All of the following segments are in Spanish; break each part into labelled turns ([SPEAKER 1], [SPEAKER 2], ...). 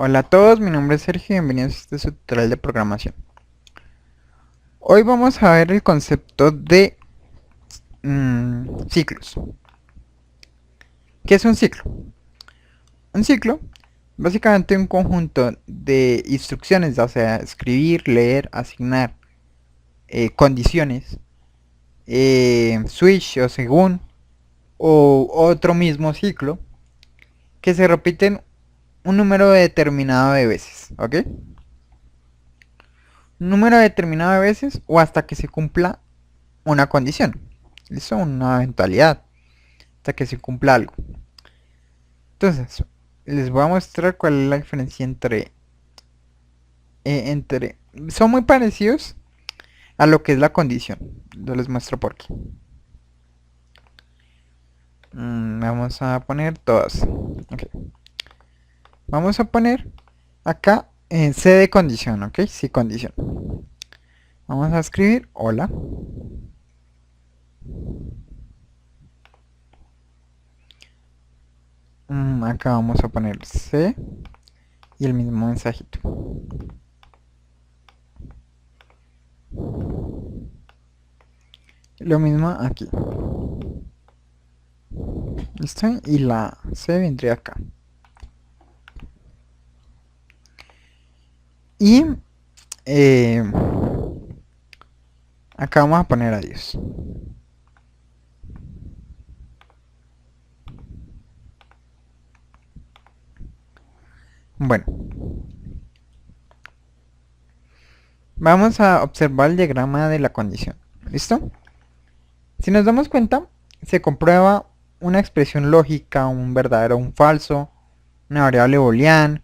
[SPEAKER 1] Hola a todos, mi nombre es Sergio y bienvenidos a este su tutorial de programación. Hoy vamos a ver el concepto de ciclos. ¿Qué es un ciclo? Un ciclo, básicamente un conjunto de instrucciones, ya sea escribir, leer, asignar, condiciones, switch o según, o otro mismo ciclo, que se repiten un número determinado de veces, ¿ok? Un número determinado de veces o hasta que se cumpla una condición. ¿Listo? Una eventualidad. Hasta que se cumpla algo. Entonces, les voy a mostrar cuál es la diferencia entre... Son muy parecidos a lo que es la condición. Yo les muestro por qué. Vamos a poner todas. Ok. Vamos a poner acá en C de condición, ¿ok? Sí, condición. Vamos a escribir hola. Acá vamos a poner C y el mismo mensajito. Lo mismo aquí. ¿Listo? Y la C vendría acá. Y eh, acá vamos a poner adiós. Bueno, vamos a observar el diagrama de la condición. ¿Listo? Si nos damos cuenta, se comprueba una expresión lógica, un verdadero o un falso, una variable boolean.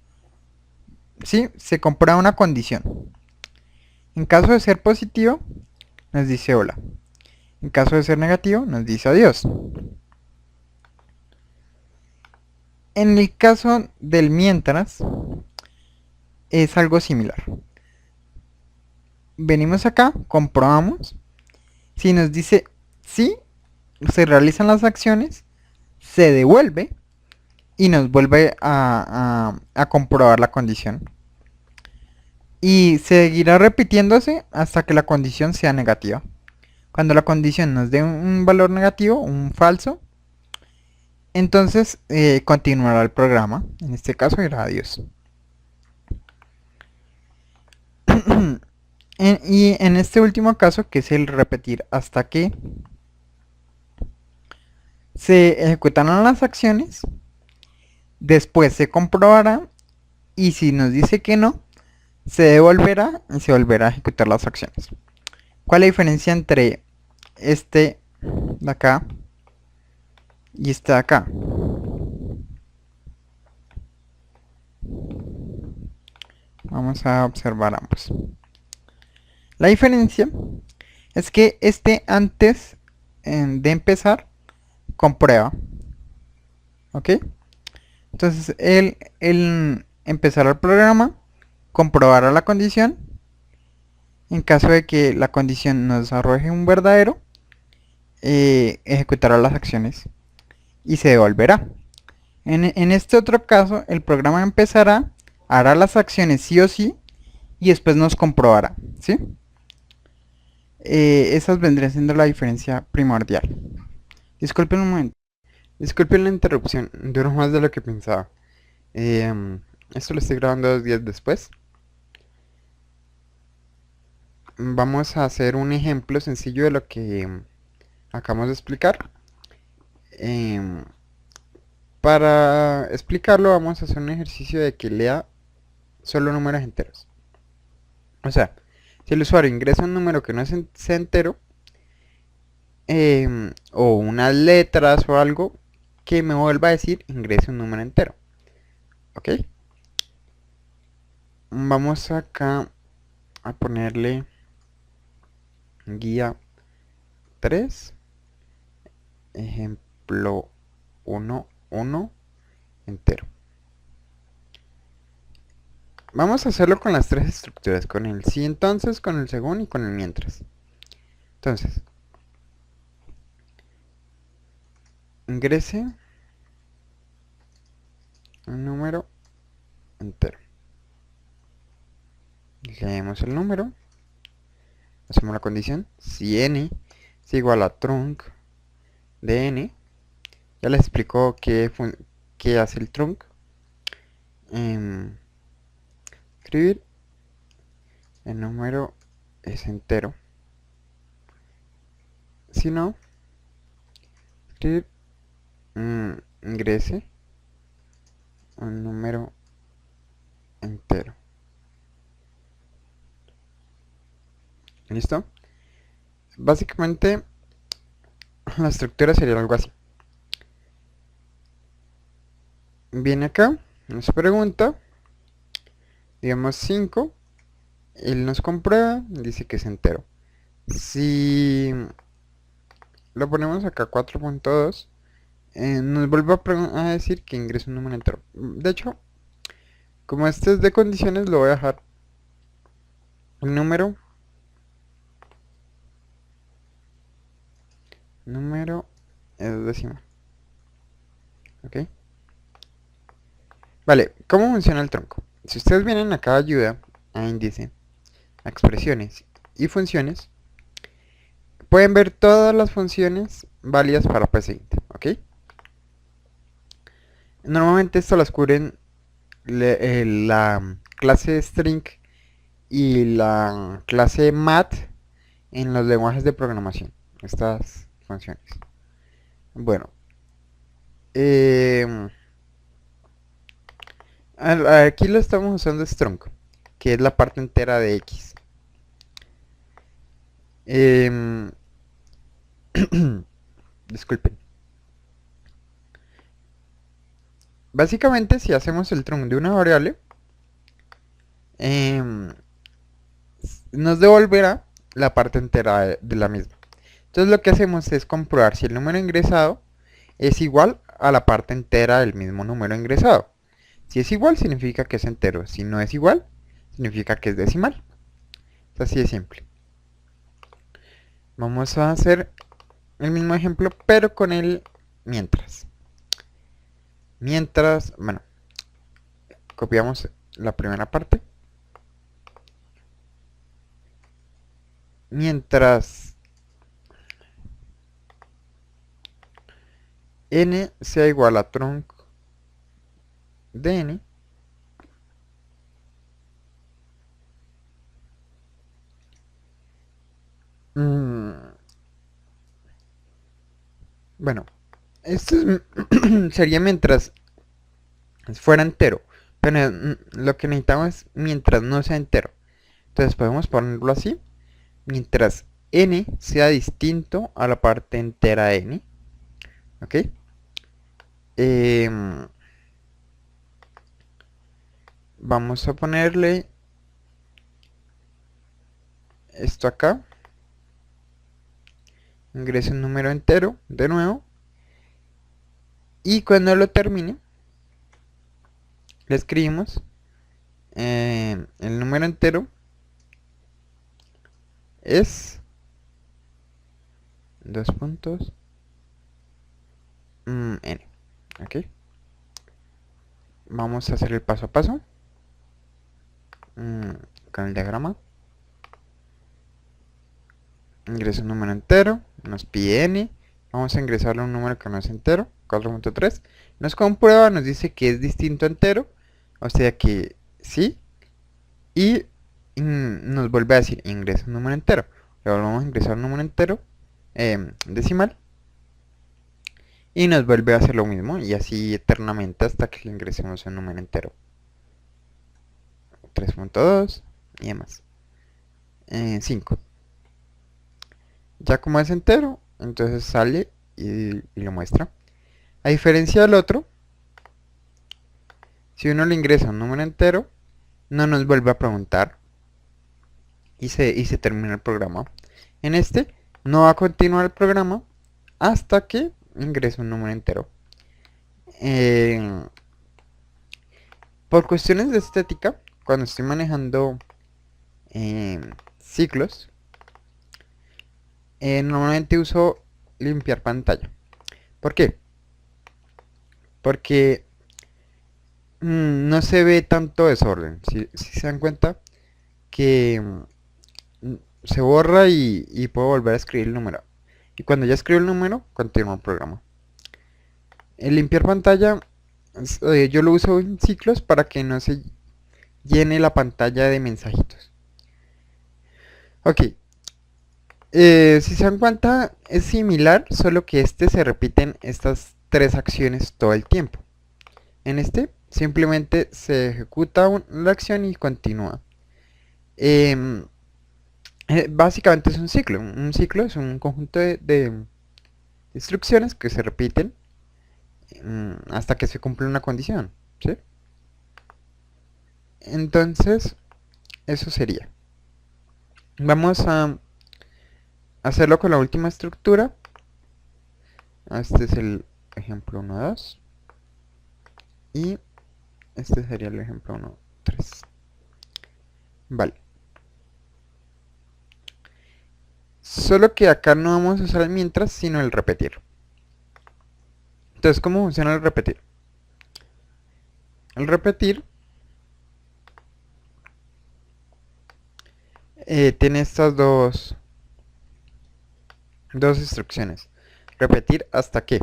[SPEAKER 1] ¿Sí? Se comprueba una condición. En caso de ser positivo, nos dice hola. En caso de ser negativo, nos dice adiós. En el caso del mientras, es algo similar. Venimos acá, comprobamos. Si nos dice sí, se realizan las acciones, se devuelve y nos vuelve a comprobar la condición. Y seguirá repitiéndose hasta que la condición sea negativa. Cuando la condición nos dé un valor negativo, un falso, entonces continuará el programa. En este caso irá adiós. Y en este último caso, que es el repetir hasta que se ejecutarán las acciones, después se comprobará y si nos dice que no, se devolverá y se volverá a ejecutar las acciones. ¿Cuál es la diferencia entre este de acá y este de acá? Vamos a observar ambos. La diferencia es que este antes de empezar comprueba. ¿Ok? Entonces él empezará el programa, comprobará la condición. En caso de que la condición nos arroje un verdadero, ejecutará las acciones y se devolverá. En este otro caso, el programa empezará, hará las acciones sí o sí y después nos comprobará, ¿sí? Esas vendrían siendo la diferencia primordial. Disculpen un momento. Disculpen la interrupción, duró más de lo que pensaba. Esto lo estoy grabando 2 días después. Vamos a hacer un ejemplo sencillo de lo que acabamos de explicar. Em, para explicarlo vamos a hacer un ejercicio de que lea solo números enteros. O sea, si el usuario ingresa un número que no es sea entero, o unas letras o algo, que me vuelva a decir ingrese un número entero. ¿Ok? Vamos acá a ponerle guía 3 ejemplo 1 entero. Vamos a hacerlo con las tres estructuras, con el sí entonces, con el según y con el mientras. Entonces, ingrese un número entero. leemos el número, hacemos la condición, si n es igual a trunc de n, ya les explico qué hace el trunc. Escribir, el número es entero, si no, escribir ingrese un número entero. ¿Listo? Básicamente la estructura sería algo así. Viene acá, nos pregunta, digamos 5, él nos comprueba, dice que es entero. Si lo ponemos acá 4.2, nos vuelve a decir que ingresa un número entero. De hecho, como este es de condiciones, lo voy a dejar el número es decimal. ¿Ok? Vale, ¿cómo funciona el tronco? Si ustedes vienen acá a ayuda, a índice, a expresiones y funciones, pueden ver todas las funciones válidas para P20, ¿ok? Normalmente esto las cubren la clase string y la clase math en los lenguajes de programación, estas funciones. Bueno, aquí lo estamos usando strong, que es la parte entera de x. Disculpen. Básicamente, si hacemos el trunc de una variable, nos devolverá la parte entera de la misma. Entonces lo que hacemos es comprobar si el número ingresado es igual a la parte entera del mismo número ingresado. Si es igual, significa que es entero. Si no es igual, significa que es decimal. Es así de simple. Vamos a hacer el mismo ejemplo, pero con el mientras. Mientras, bueno, copiamos la primera parte. Mientras n sea igual a trunc de n, bueno, esto sería mientras fuera entero, pero lo que necesitamos es mientras no sea entero. Entonces podemos ponerlo así, mientras n sea distinto a la parte entera de n, ¿ok? Vamos a ponerle esto acá, ingresa un número entero de nuevo, y cuando lo termine le escribimos el número entero es dos puntos n, ¿ok? Vamos a hacer el paso a paso con el diagrama. Ingresa un número entero, nos pide n, vamos a ingresarle un número que no es entero, 4.3, nos comprueba, nos dice que es distinto a entero, o sea que sí, y nos vuelve a decir ingresa un número entero. Le volvemos a ingresar un número entero decimal, y nos vuelve a hacer lo mismo, y así eternamente hasta que le ingresemos un número entero. 3.2 y demás. 5. Ya como es entero, entonces sale y lo muestra. A diferencia del otro, si uno le ingresa un número entero, no nos vuelve a preguntar y se termina el programa. En este, no va a continuar el programa hasta que ingrese un número entero. Por cuestiones de estética, cuando estoy manejando ciclos, normalmente uso limpiar pantalla. ¿Por qué? Porque no se ve tanto desorden. Si se dan cuenta que se borra y puedo volver a escribir el número. Y cuando ya escribo el número, continúo el programa. El limpiar pantalla, yo lo uso en ciclos para que no se llene la pantalla de mensajitos. Ok, si se dan cuenta, es similar, solo que se repiten estas tres acciones todo el tiempo. En este, simplemente se ejecuta la acción y continúa. Em, básicamente es un ciclo. Un ciclo es un conjunto de instrucciones que se repiten hasta que se cumple una condición, ¿sí? Entonces, eso sería. Vamos a hacerlo con la última estructura. Este es el ejemplo 1, 2. Y este sería el ejemplo 1, 3. Vale. Solo que acá no vamos a usar el mientras, sino el repetir. Entonces, ¿cómo funciona el repetir? El repetir tiene estas dos instrucciones. Repetir hasta que.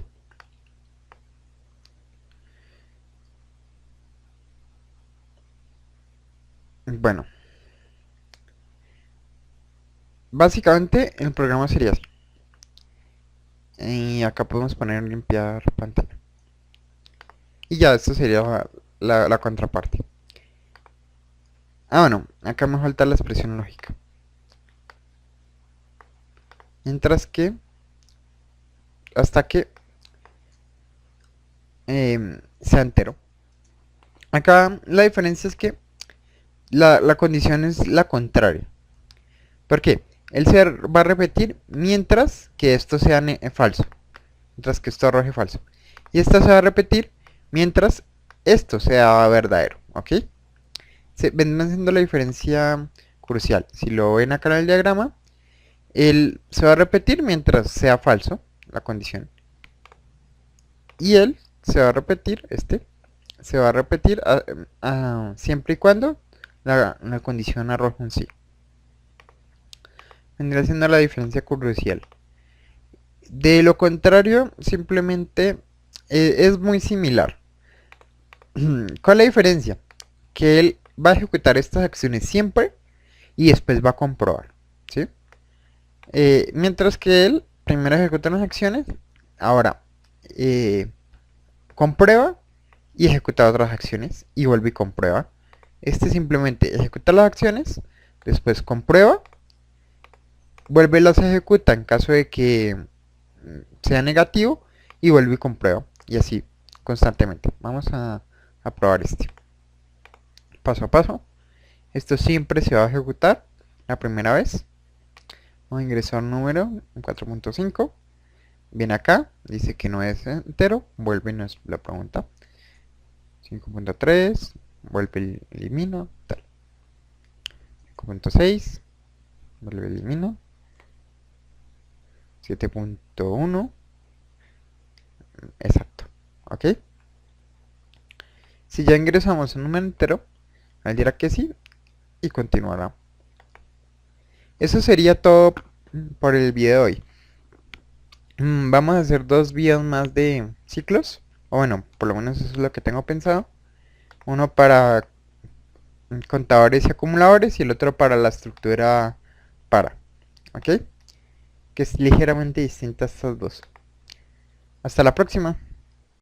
[SPEAKER 1] Bueno, básicamente el programa sería así. Y acá podemos poner limpiar pantalla. Y ya, esto sería la contraparte. Bueno, acá me falta la expresión lógica. Mientras que, hasta que sea entero. Acá la diferencia es que la condición es la contraria. ¿Por qué? Él se va a repetir mientras que esto sea falso. Mientras que esto arroje falso. Y esto se va a repetir mientras esto sea verdadero. ¿Ok? Se vendrán haciendo la diferencia crucial. Si lo ven acá en el diagrama, él se va a repetir mientras sea falso la condición. Y él se va a repetir, se va a repetir siempre y cuando la condición arroje un sí. Vendría siendo la diferencia crucial. De lo contrario, simplemente es muy similar. ¿Cuál es la diferencia? Que él va a ejecutar estas acciones siempre y después va a comprobar, ¿sí? Mientras que él primero ejecuta las acciones, ahora comprueba y ejecuta otras acciones y vuelve y comprueba. Este simplemente ejecuta las acciones, después comprueba, vuelve y las ejecuta en caso de que sea negativo y vuelve y comprueba. Y así constantemente. Vamos a probar este. Paso a paso. Esto siempre se va a ejecutar la primera vez. Vamos a ingresar número en 4.5. Viene acá, dice que no es entero, vuelve y nos la pregunta. 5.3, vuelve y elimina, tal. 5.6, vuelve y elimina. 7.1, exacto, ¿ok? Si ya ingresamos un número entero, él dirá que sí y continuará. Eso sería todo por el video de hoy. Vamos a hacer 2 videos más de ciclos. O bueno, por lo menos eso es lo que tengo pensado. Uno para contadores y acumuladores y el otro para la estructura para. ¿Ok? Que es ligeramente distinta a estas dos. Hasta la próxima.